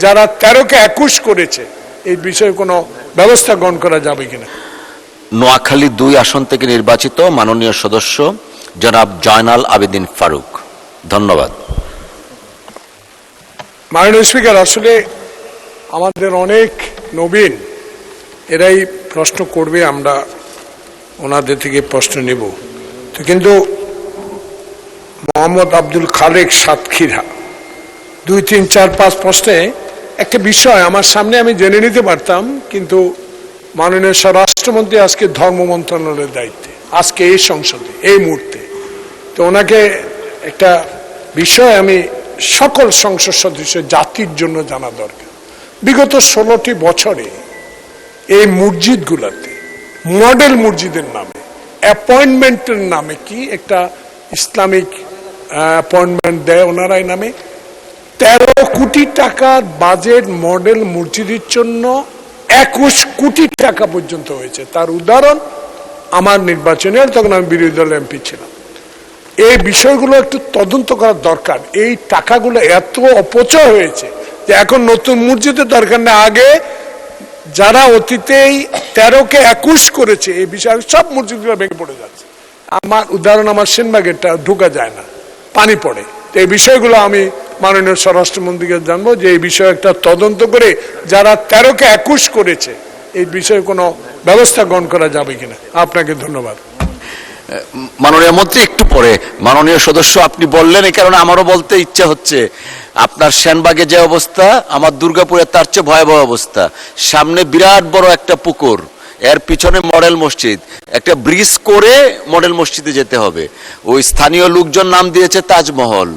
যারা 13কে 21 করেছে এই বিষয়ে কোনো ব্যবস্থা গ্রহণ করা যাবে কিনা। নোয়াখালী 2 আসন থেকে নির্বাচিত মাননীয় সদস্য জনাব জয়নাল আবেদিন ফারুক। ধন্যবাদ। মাননীয় স্পিকার, আসলে আমাদের অনেক নবীন এরাই প্রশ্ন করবে, আমরা ওনাদের থেকে প্রশ্ন নেব। তো কিন্তু মোহাম্মদ আব্দুল খালেক সাতক্ষীরা 2, 3, 4, 5 প্রশ্নে একটা বিষয় আমার সামনে আমি জেনে নিতে পারতাম, কিন্তু মাননীয় স্বরাষ্ট্রমন্ত্রী আজকে ধর্ম মন্ত্রণালয়ের দায়িত্বে, আজকে এই সংসদে এই মুহূর্তে। তো ওনাকে একটা বিষয় আমি সকল সংসদ সদস্য জাতির জন্য জানা দরকার। বিগত 16টি বছরে এই মসজিদগুলোতে মডেল মসজিদের নামে অ্যাপয়েন্টমেন্টের নামে কি একটা ইসলামিক অ্যাপয়েন্টমেন্ট দেয় ওনারাই নামে 13 কোটি টাকার বাজেট মডেল মসজিদের জন্য 21 কোটি টাকা পর্যন্ত হয়েছে। তার উদাহরণ আমার নির্বাচনে, তখন আমি বিরোধী দল এমপি ছিলাম। এই বিষয়গুলো একটু তদন্ত করার দরকার। এই টাকাগুলো এত অপচয় হয়েছে যে এখন নতুন মসজিদের দরকার নেই। আগে যারা অতীতেই 13কে 21 করেছে এই বিষয়ে সব মসজিদগুলো ভেঙে পড়ে যাচ্ছে। আমার উদাহরণ, আমার সেনবাগেরটা ঢোকা যায় না, পানি পড়ে। এই বিষয়গুলো আমি মাননীয় স্বরাষ্ট্রমন্ত্রীকে জানবো যে এই বিষয়ে একটা তদন্ত করে যারা 13কে 21 করেছে এই বিষয়ে কোনো ব্যবস্থা গ্রহণ করা যাবে কিনা। আপনাকে ধন্যবাদ। মাননীয় মন্ত্রী, একটু পরে মাননীয় সদস্য আপনি বললেন, এই কারণে আমারও বলতে ইচ্ছা হচ্ছে। আপনার সেনবাগে যে অবস্থা, আমার দুর্গাপুরে তার চেয়ে ভয়াবহ অবস্থা। সামনে বিরাট বড় একটা পুকুর, এর পিছনে মডেল মসজিদ, একটা ব্রিজ করে মডেল মসজিদে যেতে হবে। ওই স্থানীয় লোকজন নাম দিয়েছে তাজমহল।